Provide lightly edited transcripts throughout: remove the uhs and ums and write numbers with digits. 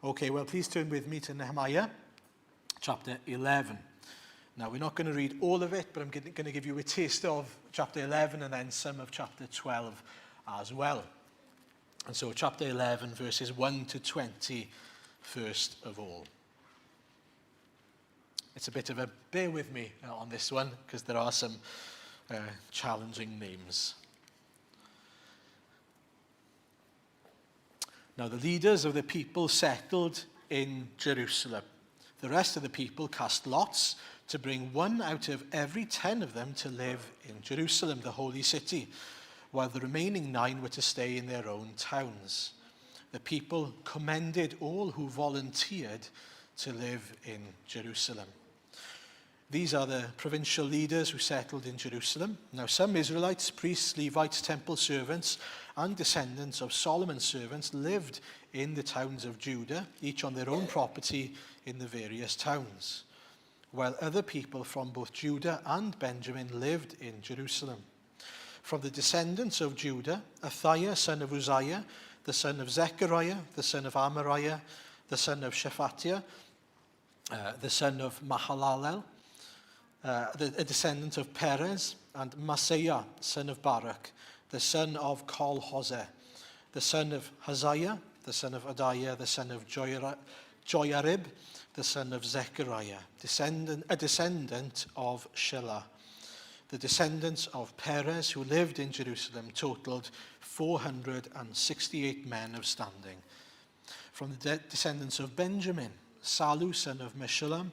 Okay, well, please turn with me to Nehemiah, chapter 11. Now, we're not going to read all of it, but I'm going to give you a taste of chapter 11 and then some of chapter 12 as well. And so, chapter 11, verses 1 to 20, first of all. It's a bit of a bear with me on this one, because there are some challenging names. Now, the leaders of the people settled in Jerusalem. The rest of the people cast lots to bring one out of every 10 of them to live in Jerusalem, the holy city, while the remaining 9 were to stay in their own towns. The people commended all who volunteered to live in Jerusalem. These are the provincial leaders who settled in Jerusalem. Now, some Israelites, priests, Levites, temple servants, and descendants of Solomon's servants lived in the towns of Judah, each on their own property in the various towns, while other people from both Judah and Benjamin lived in Jerusalem. From the descendants of Judah, Athaiah, son of Uzziah, the son of Zechariah, the son of Amariah, the son of Shephatiah, the son of Mahalalel, a descendant of Perez, and Maaseiah, son of Barak, the son of Kol-Hoseh, the son of Haziah, the son of Adaiah, the son of Joiarib, the son of Zechariah, a descendant of Shelah. The descendants of Perez who lived in Jerusalem totaled 468 men of standing. From the descendants of Benjamin, Salu, son of Meshullam,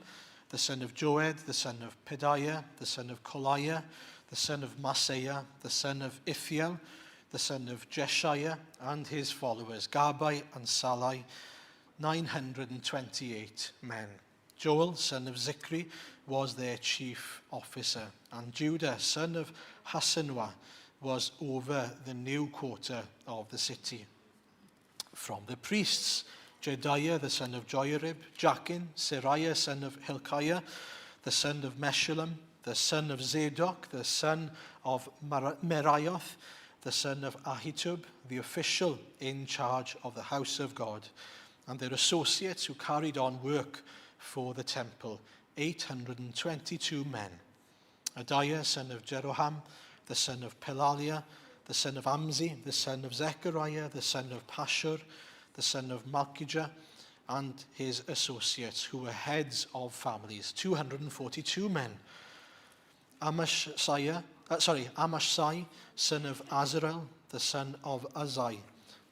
the son of Joed, the son of Pedaiah, the son of Koliah, the son of Maaseiah, the son of Ithiel, the son of Jeshiah, and his followers, Gabai and Salai, 928 men. Joel, son of Zikri, was their chief officer, and Judah, son of Hasenwah, was over the new quarter of the city. From the priests, Jedaiah, the son of Joiarib, Jachin, Seraiah, son of Hilkiah, the son of Meshullam, the son of Zadok, the son of Meraioth, the son of Ahitub, the official in charge of the house of God, and their associates who carried on work for the temple, 822 men. Adaiah, son of Jeroham, the son of Pelaliah, the son of Amzi, the son of Zechariah, the son of Pashur, the son of Malchijah, and his associates, who were heads of families, 242 men. Amashsai, son of Azarel, the son of Azai,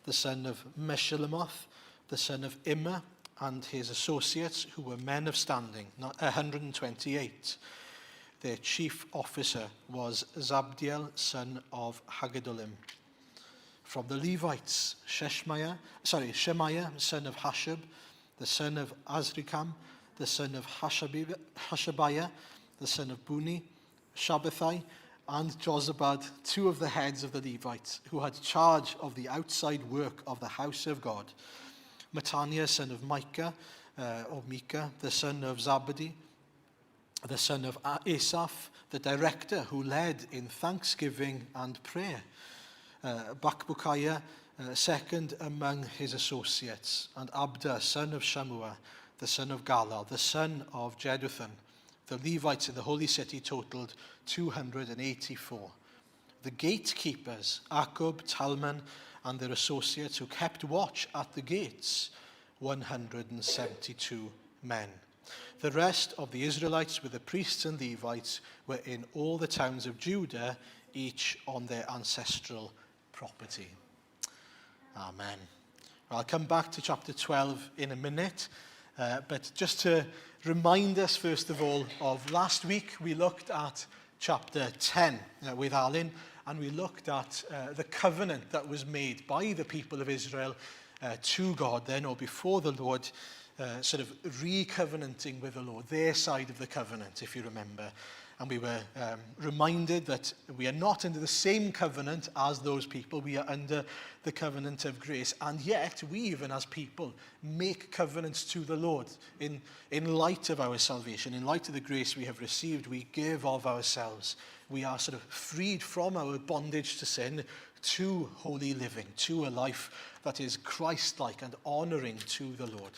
the son of Meshillemoth, the son of Immer, and his associates, who were men of standing, 128. Their chief officer was Zabdiel, son of Haggedolim. From the Levites, Shemaiah, son of Hashub, the son of Azrikam, the son of Hashabiah, the son of Buni, Shabbathai, and Jozabad, 2 of the heads of the Levites, who had charge of the outside work of the house of God. Mattaniah, son of Micah, the son of Zabadi, the son of Asaph, the director who led in thanksgiving and prayer. Bakbukiah, second among his associates, and Abda, son of Shammua, the son of Galal, the son of Jeduthun. The Levites in the holy city totaled 284. The gatekeepers, Akub, Talman, and their associates who kept watch at the gates, 172 men. The rest of the Israelites with the priests and Levites were in all the towns of Judah, each on their ancestral property. Amen. I'll come back to chapter 12 in a minute, but just to remind us first of all of last week, we looked at chapter 10 with Alan, and we looked at the covenant that was made by the people of Israel to God then, or before the Lord, sort of re-covenanting with the Lord, their side of the covenant, if you remember. And we were reminded that we are not under the same covenant as those people. We are under the covenant of grace. And yet, we even as people make covenants to the Lord. In light of our salvation, in light of the grace we have received, we give of ourselves. We are sort of freed from our bondage to sin to holy living, to a life that is Christ-like and honouring to the Lord.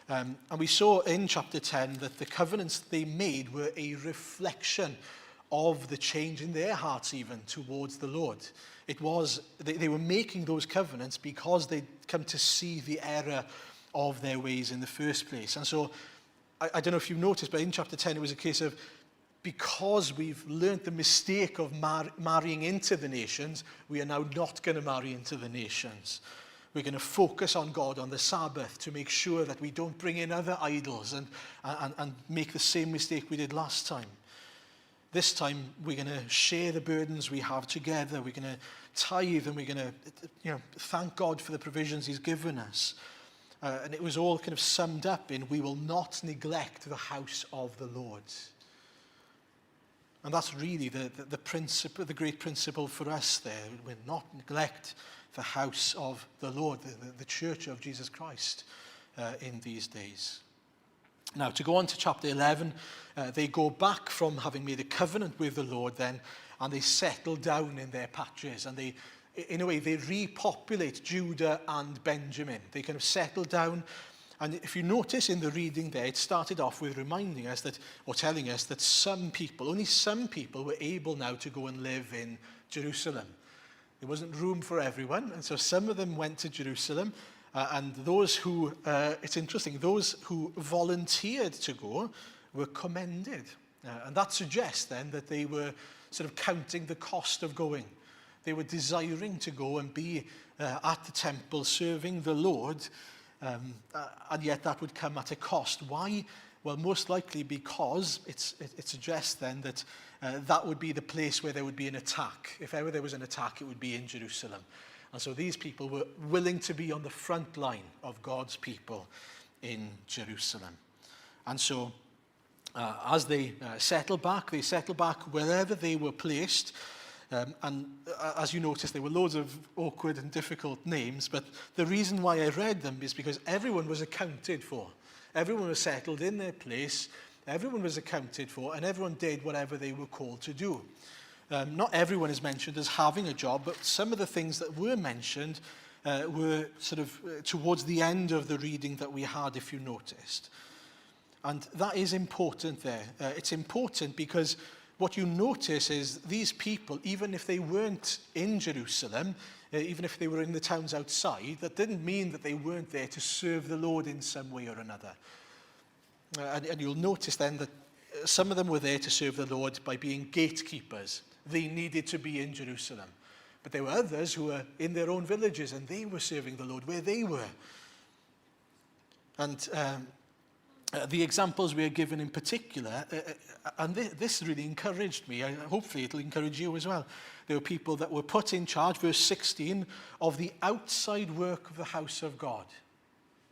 And we saw in chapter 10 that the covenants they made were a reflection of the change in their hearts even towards the Lord. It was, they were making those covenants because they'd come to see the error of their ways in the first place. And so, I don't know if you've noticed, but in chapter 10 it was a case of, because we've learnt the mistake of marrying into the nations, we are now not going to marry into the nations. We're going to focus on God on the Sabbath to make sure that we don't bring in other idols and make the same mistake we did last time. This time, we're going to share the burdens we have together. We're going to tithe, and we're going to thank God for the provisions he's given us. And it was all kind of summed up in, we will not neglect the house of the Lord. And that's really the principle, the great principle for us there. We'll not neglect the house of the Lord, the church of Jesus Christ in these days. Now, to go on to chapter 11, they go back from having made a covenant with the Lord then, and they settle down in their patches, and they, in a way, they repopulate Judah and Benjamin. They kind of settle down. And if you notice in the reading there, it started off with reminding us that, or telling us that some people, only some people were able now to go and live in Jerusalem. There wasn't room for everyone, and so some of them went to Jerusalem, and those who, it's interesting, those who volunteered to go were commended. And that suggests then that they were sort of counting the cost of going. They were desiring to go and be at the temple serving the Lord, and yet that would come at a cost. Why? Well, most likely because it suggests then that that would be the place where there would be an attack. If ever there was an attack, it would be in Jerusalem. And so these people were willing to be on the front line of God's people in Jerusalem. And so as they settle back wherever they were placed. And as you notice, there were loads of awkward and difficult names, but the reason why I read them is because everyone was accounted for. Everyone was settled in their place, everyone was accounted for, and everyone did whatever they were called to do. Not everyone is mentioned as having a job, but some of the things that were mentioned were sort of towards the end of the reading that we had, if you noticed. And that is important there. It's important because what you notice is these people, even if they weren't in Jerusalem, even if they were in the towns outside, that didn't mean that they weren't there to serve the Lord in some way or another. And you'll notice then that some of them were there to serve the Lord by being gatekeepers. They needed to be in Jerusalem. But there were others who were in their own villages, and they were serving the Lord where they were. And the examples we are given in particular, and this really encouraged me. Hopefully it'll encourage you as well. There were people that were put in charge, verse 16, of the outside work of the house of God.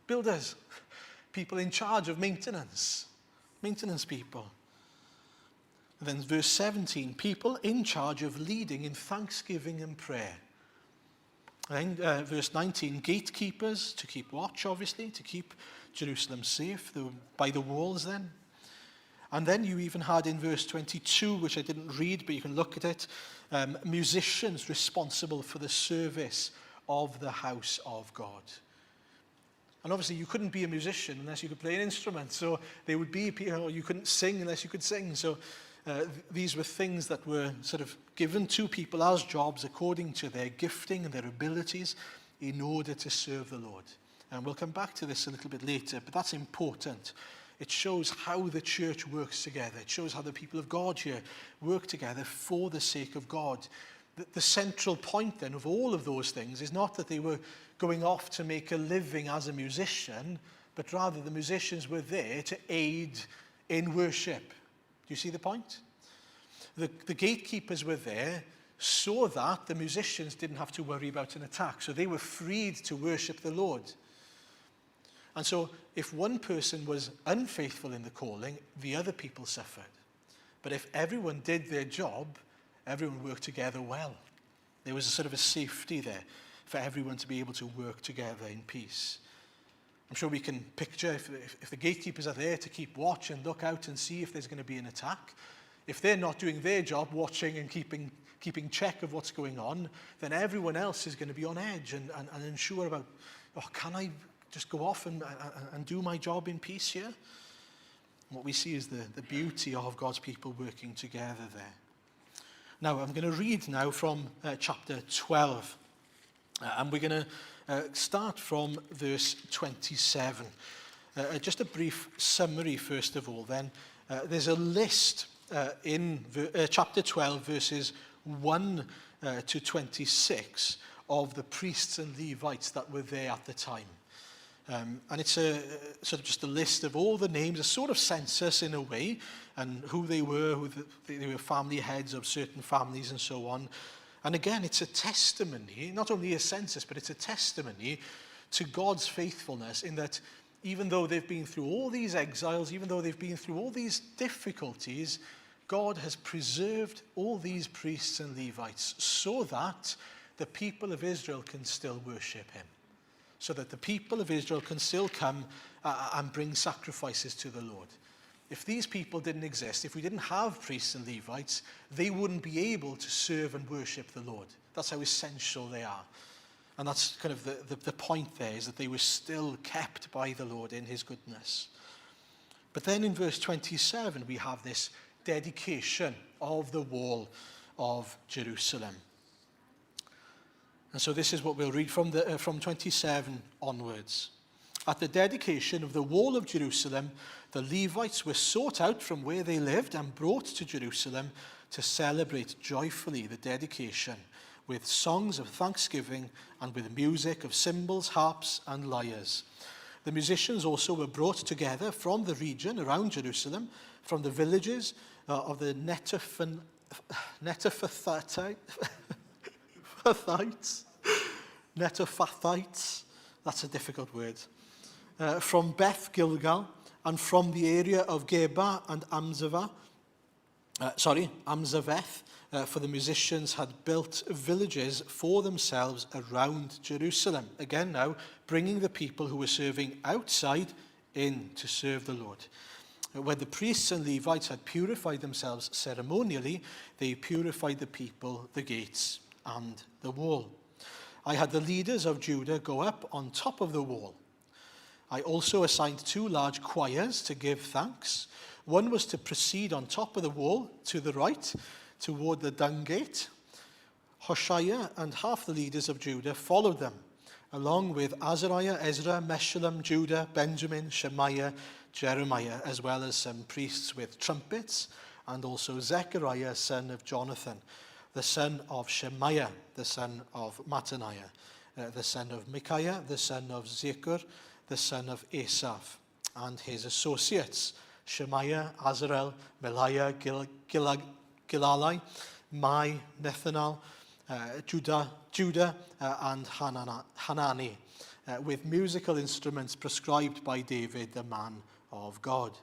Builders, people in charge of maintenance people. And then verse 17, people in charge of leading in thanksgiving and prayer. And then verse 19, gatekeepers to keep watch, obviously, to keep Jerusalem safe by the walls then. And then you even had in verse 22, which I didn't read, but you can look at it, musicians responsible for the service of the house of God. And obviously you couldn't be a musician unless you could play an instrument. So there would be people, you couldn't sing unless you could sing. So these were things that were sort of given to people as jobs according to their gifting and their abilities in order to serve the Lord. And we'll come back to this a little bit later, but that's important. It shows how the church works together. It shows how the people of God here work together for the sake of God. The central point then of all of those things is not that they were going off to make a living as a musician, but rather the musicians were there to aid in worship. Do you see the point? The gatekeepers were there so that the musicians didn't have to worry about an attack. So they were freed to worship the Lord. And so if one person was unfaithful in the calling, the other people suffered. But if everyone did their job, everyone worked together well. There was a sort of a safety there for everyone to be able to work together in peace. I'm sure we can picture if the gatekeepers are there to keep watch and look out and see if there's going to be an attack. If they're not doing their job, watching and keeping keeping check of what's going on, then everyone else is going to be on edge and unsure about, can I just go off and do my job in peace here? What we see is the beauty of God's people working together there. Now, I'm going to read now from chapter 12. And we're going to start from verse 27. Just a brief summary, first of all, then. There's a list in chapter 12, verses 1 to 26, of the priests and Levites that were there at the time. And it's a sort of just a list of all the names, a sort of census in a way, and who they were, they were family heads of certain families and so on. And again, it's a testimony, not only a census, but it's a testimony to God's faithfulness, in that even though they've been through all these exiles, even though they've been through all these difficulties, God has preserved all these priests and Levites so that the people of Israel can still worship him. So that the people of Israel can still come and bring sacrifices to the Lord. If these people didn't exist, if we didn't have priests and Levites, they wouldn't be able to serve and worship the Lord. That's how essential they are. And that's kind of the point there, is that they were still kept by the Lord in his goodness. But then in verse 27, we have this dedication of the wall of Jerusalem. And so this is what we'll read from 27 onwards. At the dedication of the wall of Jerusalem, the Levites were sought out from where they lived and brought to Jerusalem to celebrate joyfully the dedication with songs of thanksgiving and with music of cymbals, harps, and lyres. The musicians also were brought together from the region around Jerusalem, from the villages of the Netophathites, that's a difficult word, from Beth Gilgal, and from the area of Geba and Amzaveth, for the musicians had built villages for themselves around Jerusalem. Again now, bringing the people who were serving outside in to serve the Lord. When the priests and Levites had purified themselves ceremonially, they purified the people, the gates, and the wall. I had the leaders of Judah go up on top of the wall. I also assigned 2 large choirs to give thanks. One was to proceed on top of the wall to the right, toward the dung gate. Hoshea and half the leaders of Judah followed them, along with Azariah, Ezra, Meshullam, Judah, Benjamin, Shemaiah, Jeremiah, as well as some priests with trumpets, and also Zechariah, son of Jonathan, the son of Shemaiah, the son of Mattaniah, the son of Micaiah, the son of Zechur, the son of Asaph, and his associates, Shemaiah, Azarel, Meliah, Gilalai, Mai, Nethanel, Judah, and Hanani, with musical instruments prescribed by David, the man of God.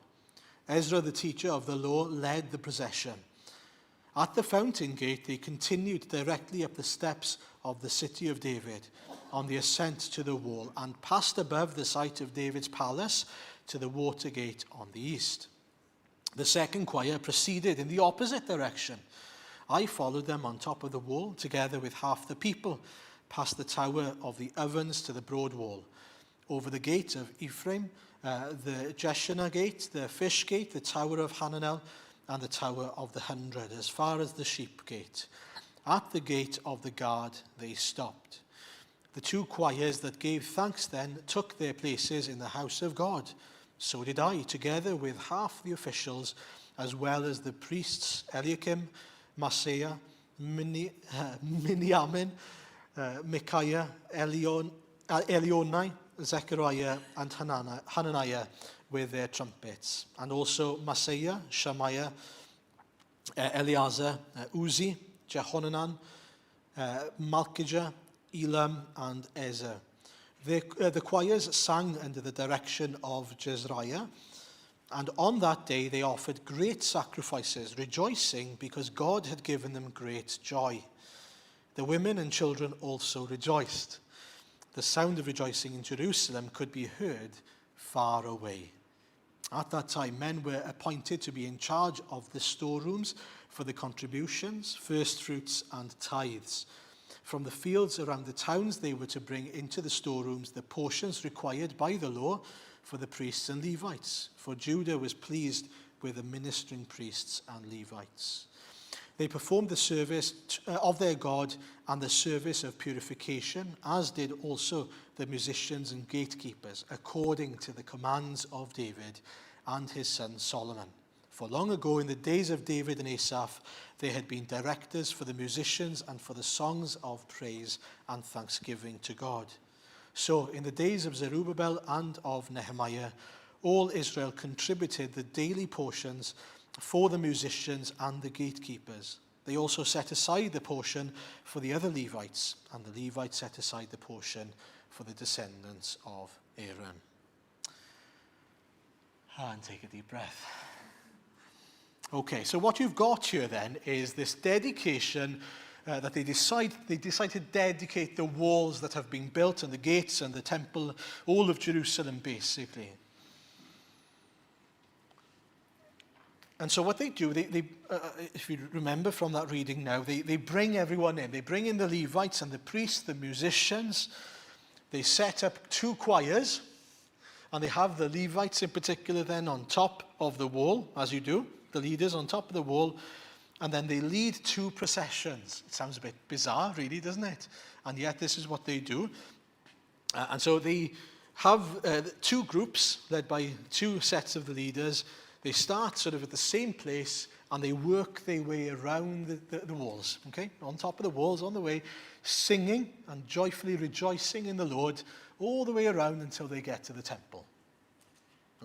Ezra, the teacher of the law, led the procession. At the fountain gate, they continued directly up the steps of the city of David on the ascent to the wall and passed above the site of David's palace to the water gate on the east. The second choir proceeded in the opposite direction. I followed them on top of the wall, together with half the people, past the tower of the ovens to the broad wall, over the gate of Ephraim, the Jeshanah gate, the fish gate, the tower of Hananel, and the tower of the 100, as far as the sheep gate. At the gate of the guard they stopped. The 2 choirs that gave thanks then took their places in the house of God. So did I, together with half the officials, as well as the priests Eliakim, Maaseiah, Miniamin, Micaiah, Elionai, Zechariah, and Hananiah with their trumpets, and also Maaseiah, Shemaiah, Eleazar, Uzi, Jehonanan, Malchijah, Elam, and Ezer. The choirs sang under the direction of Jezreiah, and on that day they offered great sacrifices, rejoicing because God had given them great joy. The women and children also rejoiced. The sound of rejoicing in Jerusalem could be heard far away. At that time, men were appointed to be in charge of the storerooms for the contributions, first fruits, and tithes. From the fields around the towns, they were to bring into the storerooms the portions required by the law for the priests and Levites, for Judah was pleased with the ministering priests and Levites. They performed the service of their God and the service of purification, as did also the musicians and gatekeepers, according to the commands of David and his son Solomon. For long ago, in the days of David and Asaph, they had been directors for the musicians and for the songs of praise and thanksgiving to God. So, in the days of Zerubbabel and of Nehemiah, all Israel contributed the daily portions for the musicians and the gatekeepers. They also set aside the portion for the other Levites, and the Levites set aside the portion for the descendants of Aaron. And take a deep breath. Okay, so what you've got here then is this dedication that they decide to dedicate the walls that have been built and the gates and the temple, all of Jerusalem basically. And so what they do, they if you remember from that reading now, they bring everyone in. They bring in the Levites and the priests, the musicians. They set up 2 choirs, and they have the Levites in particular then on top of the wall, as you do, the leaders on top of the wall, and then they lead 2 processions. It sounds a bit bizarre, really, doesn't it? And yet this is what they do. And so they have 2 groups led by 2 sets of the leaders. They start sort of at the same place and they work their way around the walls, okay? On top of the walls, on the way, singing and joyfully rejoicing in the Lord all the way around until they get to the temple.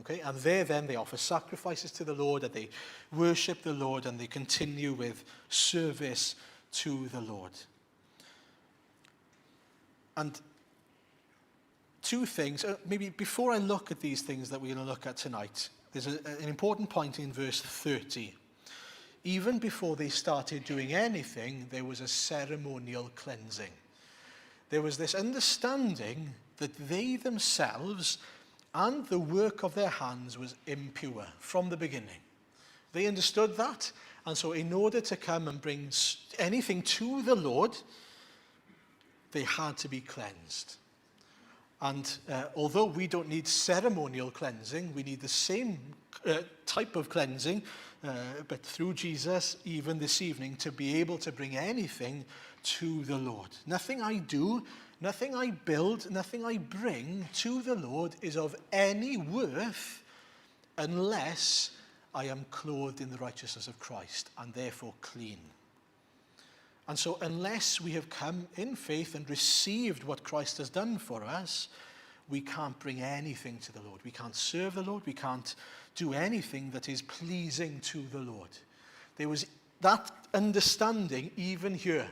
Okay, and there then they offer sacrifices to the Lord and they worship the Lord and they continue with service to the Lord. And 2 things, maybe before I look at these things that we're going to look at tonight, there's an important point in verse 30. Even before they started doing anything, there was a ceremonial cleansing. There was this understanding that they themselves and the work of their hands was impure from the beginning. They understood that, and so in order to come and bring anything to the Lord, they had to be cleansed. And although we don't need ceremonial cleansing, we need the same type of cleansing, but through Jesus, even this evening, to be able to bring anything to the Lord. Nothing I do, nothing I build, nothing I bring to the Lord is of any worth unless I am clothed in the righteousness of Christ and therefore clean. And so unless we have come in faith and received what Christ has done for us, we can't bring anything to the Lord. We can't serve the Lord. We can't do anything that is pleasing to the Lord. There was that understanding even here,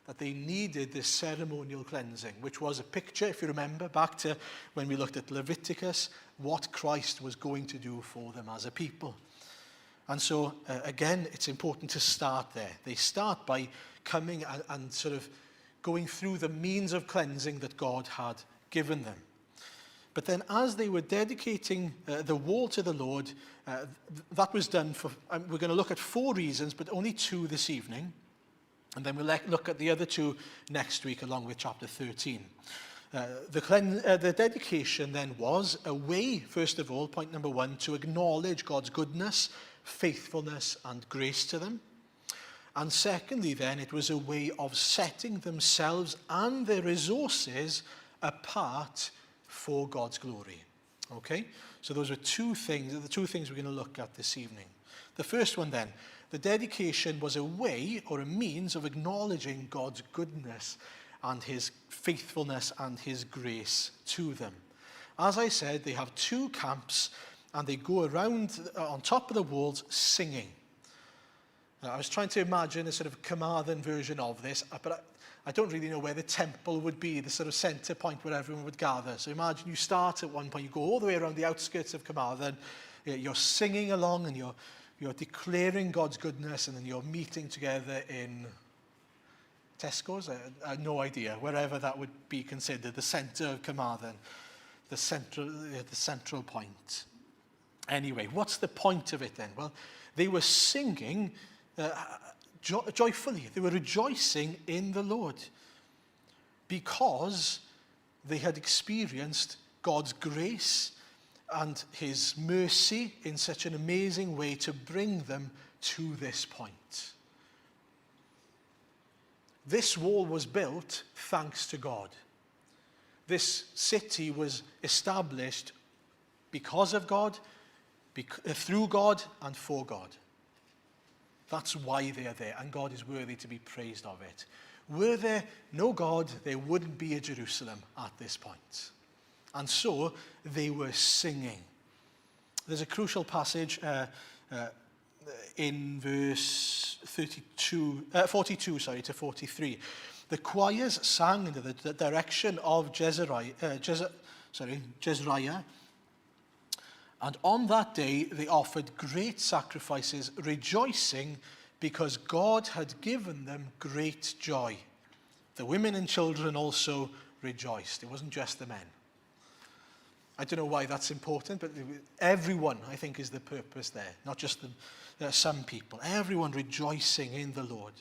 that they needed this ceremonial cleansing, which was a picture, if you remember, back to when we looked at Leviticus, what Christ was going to do for them as a people. And so, again, it's important to start there. They start by coming and sort of going through the means of cleansing that God had given them. But then as they were dedicating the wall to the Lord, that was done for, we're going to look at 4 reasons, but only 2 this evening. And then we'll look at the other 2 next week along with chapter 13. The dedication then was a way, first of all, point number 1, to acknowledge God's goodness, faithfulness and grace to them. And secondly then, it was a way of setting themselves and their resources apart for God's glory. Okay? So those are 2 things, the 2 things we're going to look at this evening. The first one then, the dedication was a way or a means of acknowledging God's goodness and his faithfulness and his grace to them. As I said, they have 2 camps and they go around on top of the walls singing. Now, I was trying to imagine a sort of Carmarthen version of this, but I don't really know where the temple would be, the sort of centre point where everyone would gather. So imagine you start at one point, you go all the way around the outskirts of Carmarthen, you're singing along and you're declaring God's goodness, and then you're meeting together in Tesco's, I have no idea, wherever that would be considered, the centre of Carmarthen, the central point. Anyway, what's the point of it then? Well, they were singing joyfully. They were rejoicing in the Lord because they had experienced God's grace and his mercy in such an amazing way to bring them to this point. This wall was built thanks to God. This city was established because of God, through God, and for God. That's why they are there, and God is worthy to be praised of it. Were there no God, there wouldn't be a Jerusalem at this point. And so they were singing. There's a crucial passage in verse 42 to 43. The choirs sang under the direction of Jezreiah, and on that day they offered great sacrifices, rejoicing because God had given them great joy. The women and children also rejoiced. It wasn't just the men. I don't know why that's important, but everyone, I think, is the purpose there, not just some people. Everyone rejoicing in the Lord.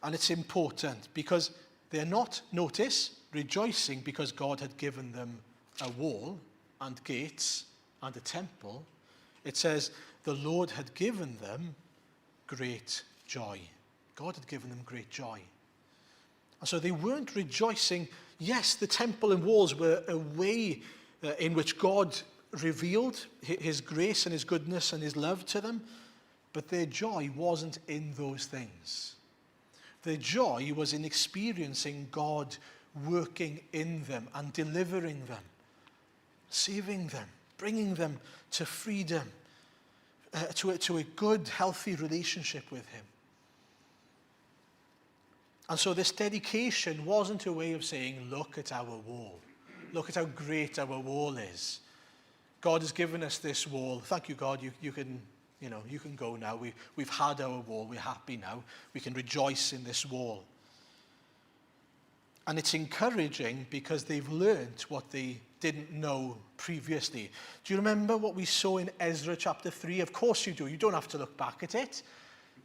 And it's important because they're not, notice, rejoicing because God had given them a wall and gates and a temple. It says the Lord had given them great joy. God had given them great joy. And so they weren't rejoicing. Yes, the temple and walls were a way in which God revealed his grace and his goodness and his love to them, but their joy wasn't in those things. Their joy was in experiencing God working in them and delivering them, saving them, bringing them to freedom, to a good, healthy relationship with him. And so this dedication wasn't a way of saying, look at our wall. Look at how great our wall is. God has given us this wall. Thank you, God. You can go now. We've had our wall. We're happy now. We can rejoice in this wall. And it's encouraging because they've learnt what they didn't know previously. Do you remember what we saw in Ezra chapter 3? Of course you do. You don't have to look back at it.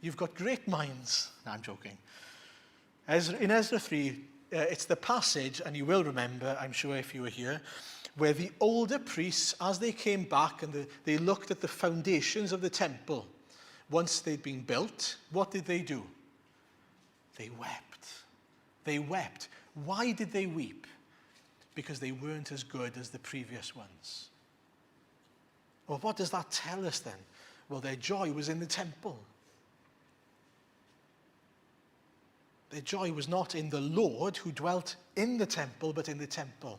You've got great minds. No, I'm joking. In Ezra 3, it's the passage, and you will remember, I'm sure if you were here, where the older priests, as they came back and they looked at the foundations of the temple, once they'd been built, what did they do? They wept. They wept. Why did they weep? Because they weren't as good as the previous ones. Well, what does that tell us then? Well, their joy was in the temple. Their joy was not in the Lord who dwelt in the temple, but in the temple.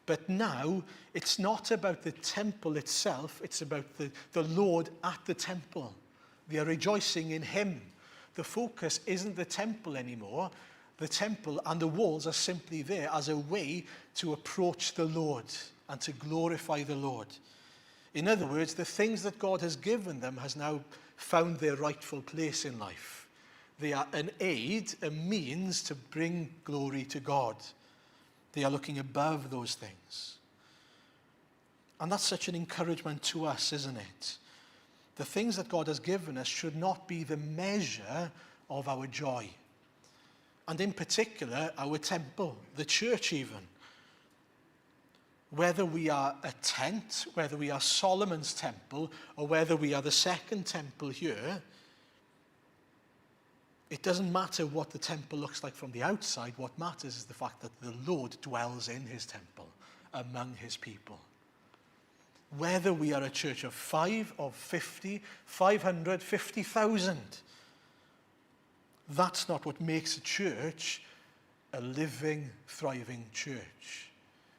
But now, it's not about the temple itself, it's about the Lord at the temple. They are rejoicing in him. The focus isn't the temple anymore. The temple and the walls are simply there as a way to approach the Lord and to glorify the Lord. In other words, the things that God has given them has now found their rightful place in life. They are an aid, a means to bring glory to God. They are looking above those things. And that's such an encouragement to us, isn't it? The things that God has given us should not be the measure of our joy. And in particular, our temple, the church even. Whether we are a tent, whether we are Solomon's temple, or whether we are the second temple here, it doesn't matter what the temple looks like from the outside. What matters is the fact that the Lord dwells in his temple, among his people. Whether we are a church of 5, of 50, 500, 50,000, that's not what makes a church a living, thriving church.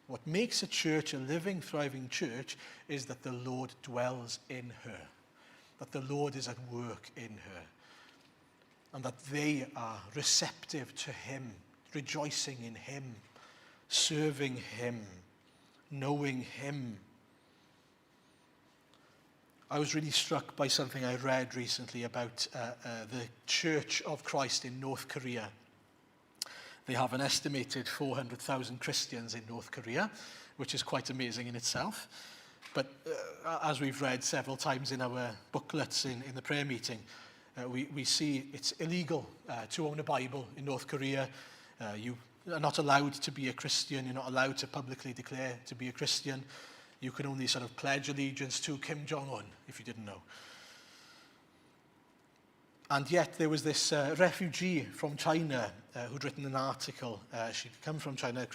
What makes a church a living, thriving church is that the Lord dwells in her, that the Lord is at work in her, and that they are receptive to him, rejoicing in him, serving him, knowing him. I was really struck by something I read recently about the Church of Christ in North Korea. They have an estimated 400,000 Christians in North Korea, which is quite amazing in itself. But as we've read several times in our booklets in the prayer meeting, we see it's illegal to own a Bible in North Korea. You are not allowed to be a Christian. You're not allowed to publicly declare to be a Christian. You can only sort of pledge allegiance to Kim Jong-un, if you didn't know. And yet there was this refugee from China who'd written an article. She'd come from China,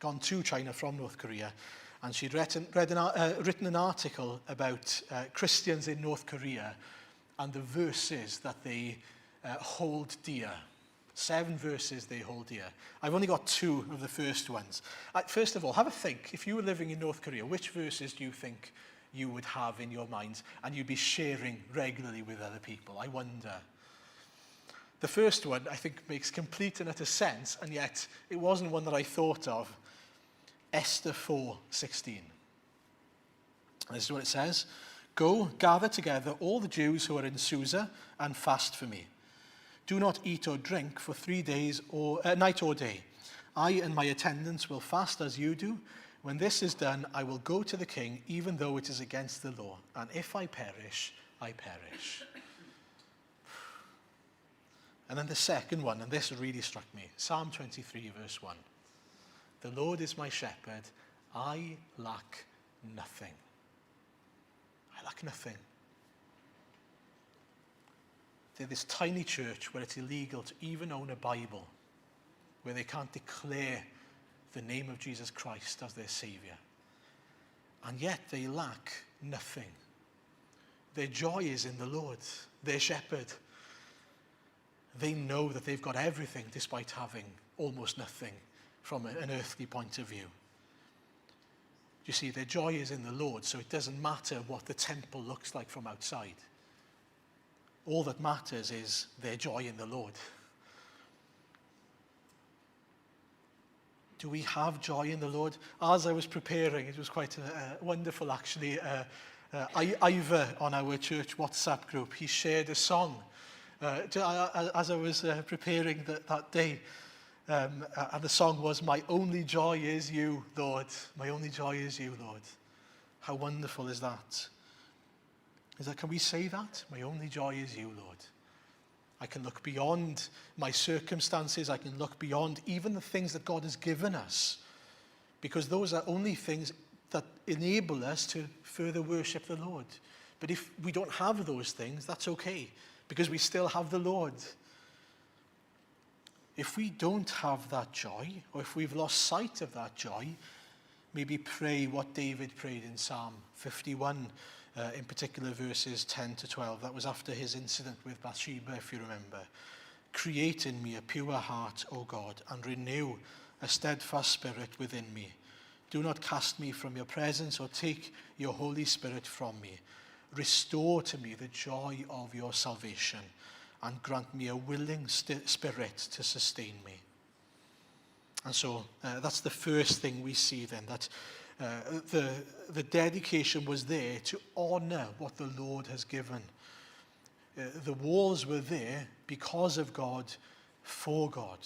gone to China from North Korea. And she'd written an article about Christians in North Korea and the verses that they hold dear. 7 verses they hold dear. I've only got 2 of the first ones. First of all, have a think. If you were living in North Korea, which verses do you think you would have in your minds and you'd be sharing regularly with other people? I wonder. The first one, I think, makes complete and utter sense, and yet it wasn't one that I thought of. Esther 4:16. This is what it says. Go, gather together all the Jews who are in Susa and fast for me. Do not eat or drink for 3 days, or night or day. I and my attendants will fast as you do. When this is done, I will go to the king, even though it is against the law. And if I perish, I perish. And then the second one, and this really struck me. Psalm 23, verse 1. The Lord is my shepherd. I lack nothing. I lack nothing. They're this tiny church where it's illegal to even own a Bible, where they can't declare the name of Jesus Christ as their Saviour. And yet they lack nothing. Their joy is in the Lord, their shepherd. They know that they've got everything despite having almost nothing from an earthly point of view. You see, their joy is in the Lord, so it doesn't matter what the temple looks like from outside. All that matters is their joy in the Lord. Do we have joy in the Lord? As I was preparing, it was quite wonderful actually. Oedfa on our church WhatsApp group, he shared a song as I was preparing that day. And the song was, "My only joy is you, Lord. My only joy is you, Lord." How wonderful is that? Can we say that? My only joy is you, Lord. I can look beyond my circumstances. I can look beyond even the things that God has given us, because those are only things that enable us to further worship the Lord. But if we don't have those things, that's okay, because we still have the Lord. If we don't have that joy, or if we've lost sight of that joy, maybe pray what David prayed in Psalm 51, in particular verses 10 to 12. That was after his incident with Bathsheba, if you remember. Create in me a pure heart, O God, and renew a steadfast spirit within me. Do not cast me from your presence or take your Holy Spirit from me. Restore to me the joy of your salvation and grant me a willing spirit to sustain me. And so that's the first thing we see then, that the dedication was there to honor what the Lord has given. The walls were there because of God, for God.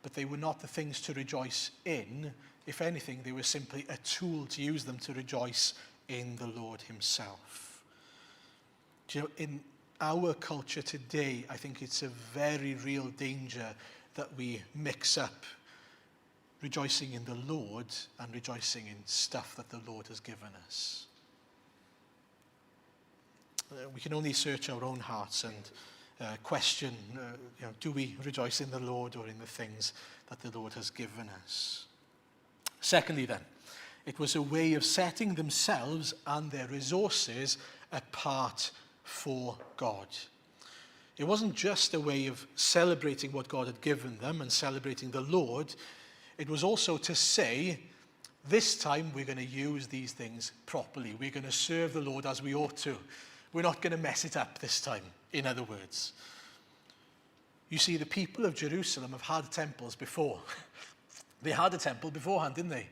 But they were not the things to rejoice in. If anything, they were simply a tool to use them to rejoice in the Lord himself. Do you know, in our culture today, I think it's a very real danger that we mix up rejoicing in the Lord and rejoicing in stuff that the Lord has given us. We can only search our own hearts and question, do we rejoice in the Lord or in the things that the Lord has given us? Secondly then, it was a way of setting themselves and their resources apart for God. It wasn't just a way of celebrating what God had given them and celebrating the Lord. It was also to say, this time we're going to use these things properly. We're going to serve the Lord as we ought to. We're not going to mess it up this time, in other words. You see, the people of Jerusalem have had temples before. They had a temple beforehand, didn't they?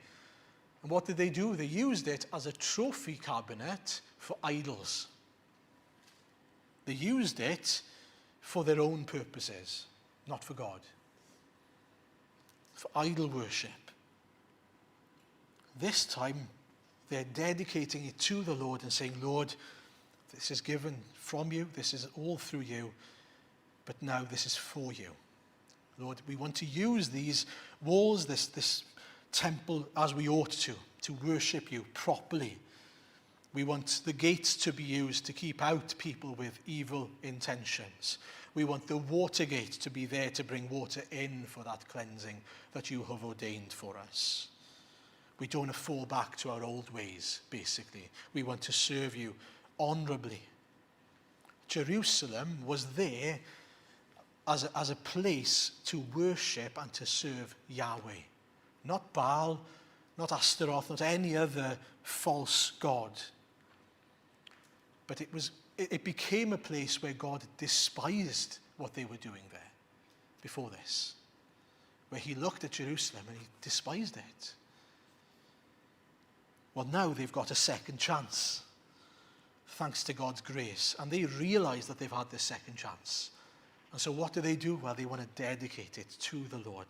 And what did they do? They used it as a trophy cabinet for idols. They used it for their own purposes, not for God. For idol worship. This time, They're dedicating it to the Lord and saying, Lord, this is given from you, this is all through you, but now this is for you. Lord, we want to use these walls, this temple, as we ought to worship you properly. We want the gates to be used to keep out people with evil intentions. We want the water gate to be there to bring water in for that cleansing that you have ordained for us. We don't want to fall back to our old ways, basically. We want to serve you honorably. Jerusalem was there as a place to worship and to serve Yahweh. Not Baal, not Astaroth, not any other false god. But it became a place where God despised what they were doing there before this. Where he looked at Jerusalem and he despised it. Well, now they've got a second chance, thanks to God's grace. And they realize that they've had this second chance. And so what do? Well, they want to dedicate it to the Lord.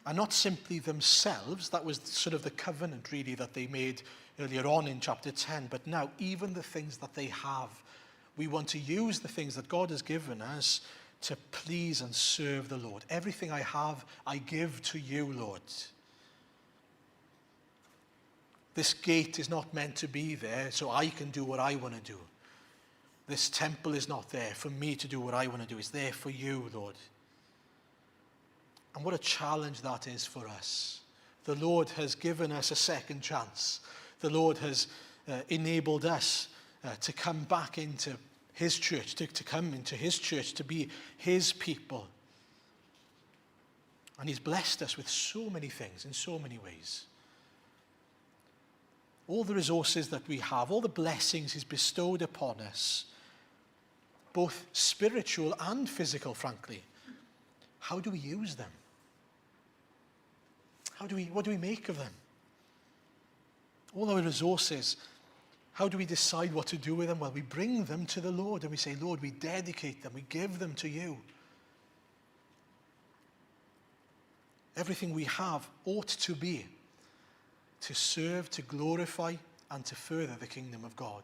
And not simply themselves, that was sort of the covenant really that they made earlier on in chapter 10, but now even the things that they have, we want to use the things that God has given us to please and serve the Lord. Everything I have, I give to you, Lord. This gate is not meant to be there so I can do what I want to do. This temple is not there for me to do what I want to do. It's there for you, Lord. And what a challenge that is for us. The Lord has given us a second chance. The Lord has enabled us to come back into his church, to come into his church, to be his people. And he's blessed us with so many things in so many ways. All the resources that we have, all the blessings he's bestowed upon us, both spiritual and physical, frankly. How do we use them? What do we make of them? All our resources, how do we decide what to do with them? Well, we bring them to the Lord and we say, Lord, we dedicate them, we give them to you. Everything we have ought to be to serve, to glorify, and to further the kingdom of God,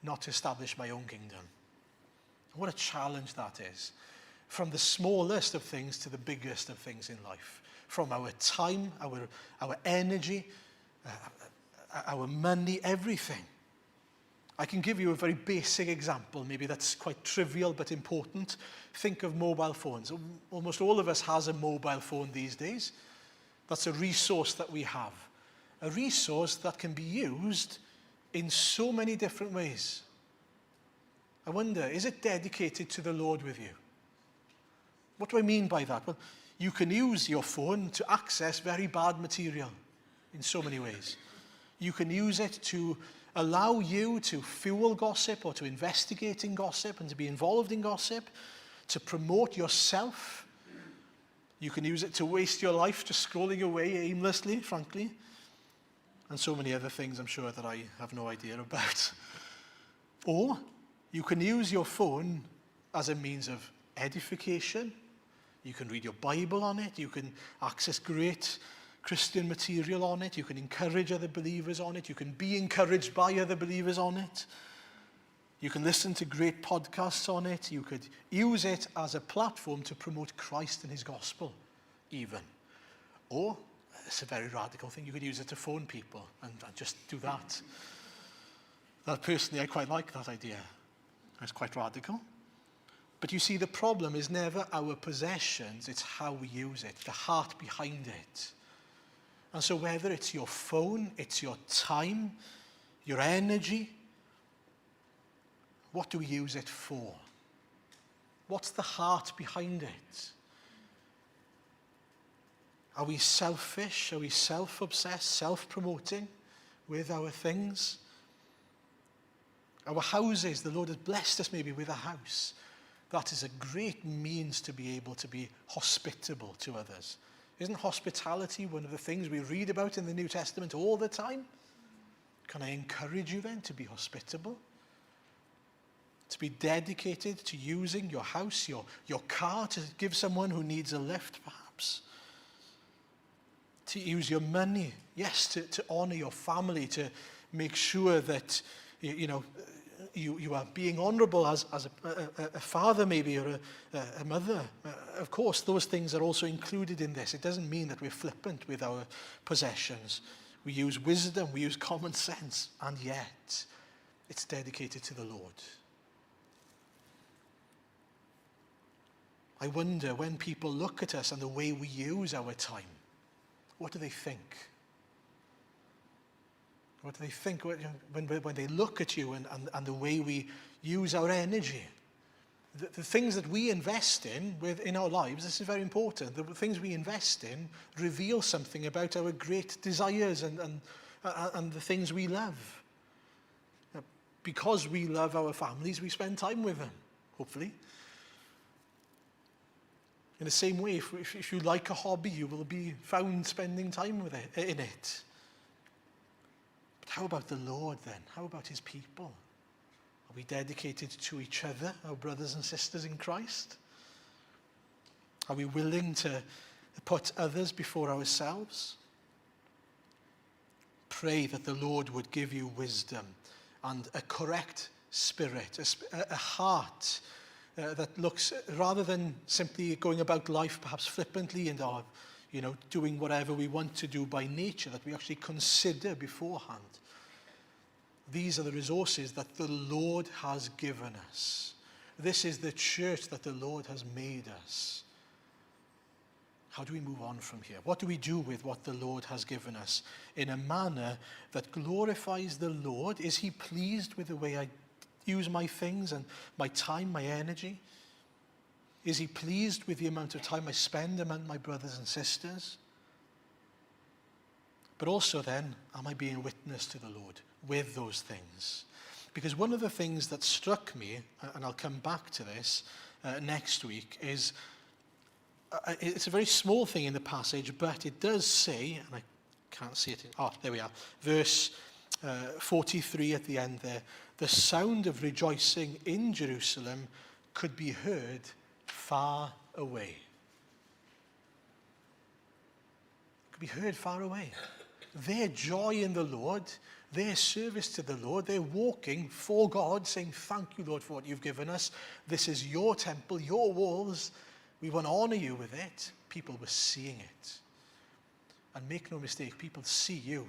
not to establish my own kingdom. What a challenge that is. From the smallest of things to the biggest of things in life. From our time, our energy, our money, everything. I can give you a very basic example, maybe that's quite trivial but important. Think of mobile phones. Almost all of us has a mobile phone these days. That's a resource that we have. A resource that can be used in so many different ways. I wonder, is it dedicated to the Lord with you? What do I mean by that? Well, you can use your phone to access very bad material in so many ways. You can use it to allow you to fuel gossip or to investigate in gossip and to be involved in gossip, to promote yourself. You can use it to waste your life just scrolling away aimlessly, frankly. And so many other things I'm sure that I have no idea about. Or you can use your phone as a means of edification. You can read your Bible on it. You can access great Christian material on it. You can encourage other believers on it. You can be encouraged by other believers on it. You can listen to great podcasts on it. You could use it as a platform to promote Christ and his gospel, even. Or, it's a very radical thing, you could use it to phone people and just do that. That personally, I quite like that idea. It's quite radical. But you see, the problem is never our possessions, it's how we use it, the heart behind it. And so whether it's your phone, it's your time, your energy, what do we use it for? What's the heart behind it? Are we selfish? Are we self-obsessed, self-promoting with our things? Our houses, the Lord has blessed us maybe with a house. That is a great means to be able to be hospitable to others. Isn't hospitality one of the things we read about in the New Testament all the time? Can I encourage you then to be hospitable? To be dedicated to using your house, your car to give someone who needs a lift perhaps? to use your money, yes, to honor your family, to make sure that, you are being honorable as a father maybe, or a mother. Of course, those things are also included in this. It doesn't mean that we're flippant with our possessions. We use wisdom, we use common sense, and yet it's dedicated to the Lord. I wonder, when people look at us and the way we use our time, what do they think? What do they think when they look at you and the way we use our energy? The things that we invest in our lives, this is very important. The things we invest in reveal something about our great desires and the things we love. Because we love our families, we spend time with them, hopefully. In the same way, if you like a hobby, you will be found spending time in it. But how about the Lord then? How about his people? Are we dedicated to each other, our brothers and sisters in Christ? Are we willing to put others before ourselves? Pray that the Lord would give you wisdom and a correct spirit, a heart that looks, rather than simply going about life perhaps flippantly and doing whatever we want to do by nature, that we actually consider beforehand. These are the resources that the Lord has given us. This is the church that the Lord has made us. How do we move on from here? What do we do with what the Lord has given us in a manner that glorifies the Lord? Is he pleased with the way I use my things and my time, my energy? Is he pleased with the amount of time I spend among my brothers and sisters? But also then, am I being a witness to the Lord with those things? Because one of the things that struck me, and I'll come back to this next week, is it's a very small thing in the passage, but it does say, and I can't see it, there we are, verse 43 at the end there, the sound of rejoicing in Jerusalem could be heard far away. It could be heard far away. Their joy in the Lord, their service to the Lord, they're walking for God, saying, thank you, Lord, for what you've given us. This is your temple, your walls. We want to honor you with it. People were seeing it. And make no mistake, people see you.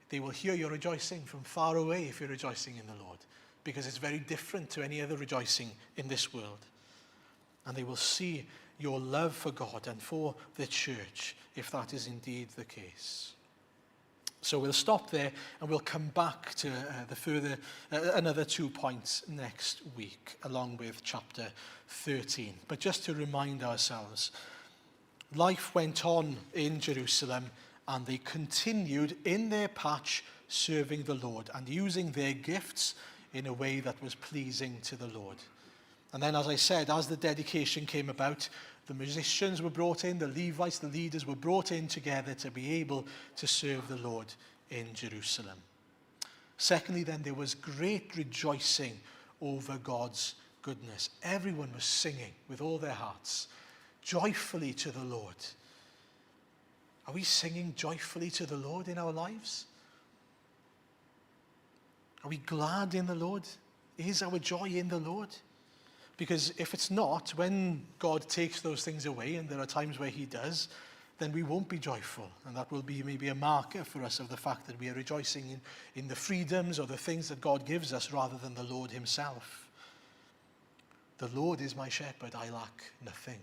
They will hear your rejoicing from far away if you're rejoicing in the Lord, because it's very different to any other rejoicing in this world. And they will see your love for God and for the church, if that is indeed the case. So we'll stop there and we'll come back to another 2 points next week, along with chapter 13. But just to remind ourselves, life went on in Jerusalem, and they continued in their patch serving the Lord and using their gifts in a way that was pleasing to the Lord. And then, as I said, as the dedication came about, the musicians were brought in, the Levites, the leaders were brought in together to be able to serve the Lord in Jerusalem. Secondly, then, there was great rejoicing over God's goodness. Everyone was singing with all their hearts, joyfully to the Lord. Are we singing joyfully to the Lord in our lives? Are we glad in the Lord? Is our joy in the Lord? Because if it's not, when God takes those things away, and there are times where he does, then we won't be joyful. And that will be maybe a marker for us of the fact that we are rejoicing in the freedoms or the things that God gives us rather than the Lord himself. The Lord is my shepherd, I lack nothing.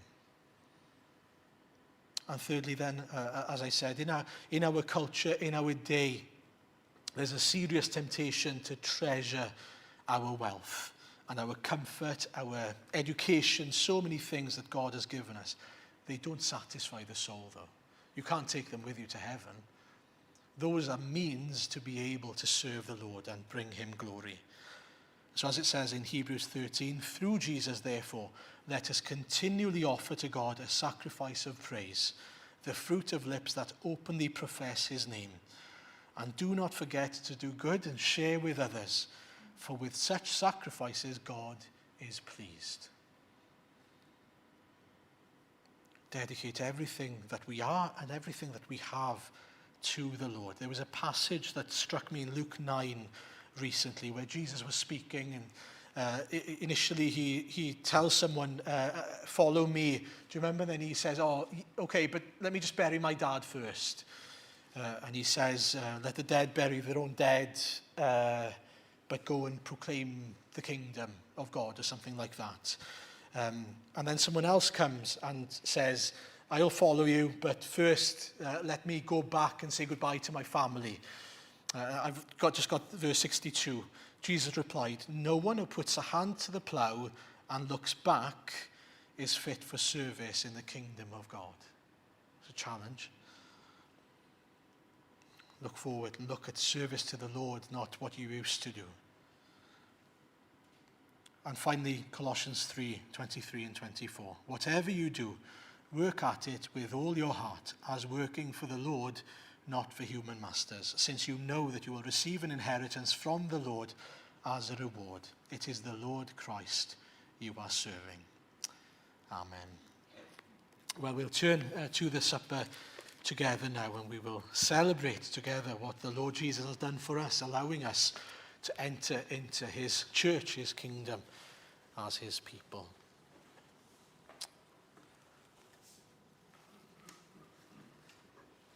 And thirdly then, as I said, in our culture, in our day, there's a serious temptation to treasure our wealth and our comfort, our education, so many things that God has given us. They don't satisfy the soul, though. You can't take them with you to heaven. Those are means to be able to serve the Lord and bring him glory. So as it says in Hebrews 13, through Jesus, therefore, let us continually offer to God a sacrifice of praise, the fruit of lips that openly profess his name. And do not forget to do good and share with others, for with such sacrifices God is pleased. dedicate everything that we are and everything that we have to the Lord. There was a passage that struck me in Luke 9 recently where Jesus was speaking, and initially he tells someone, follow me. Do you remember? Then he says, oh, okay, but let me just bury my dad first. And he says, let the dead bury their own dead, but go and proclaim the kingdom of God, or something like that. And then someone else comes and says, I'll follow you, but first let me go back and say goodbye to my family. I've just got verse 62. Jesus replied, no one who puts a hand to the plough and looks back is fit for service in the kingdom of God. It's a challenge. Look forward, look at service to the Lord, not what you used to do. And finally, Colossians 3:23 and 24. Whatever you do, work at it with all your heart, as working for the Lord, not for human masters, since you know that you will receive an inheritance from the Lord as a reward. It is the Lord Christ you are serving. Amen. Well, we'll turn to the supper together now, and we will celebrate together what the Lord Jesus has done for us, allowing us to enter into his church, his kingdom, as his people.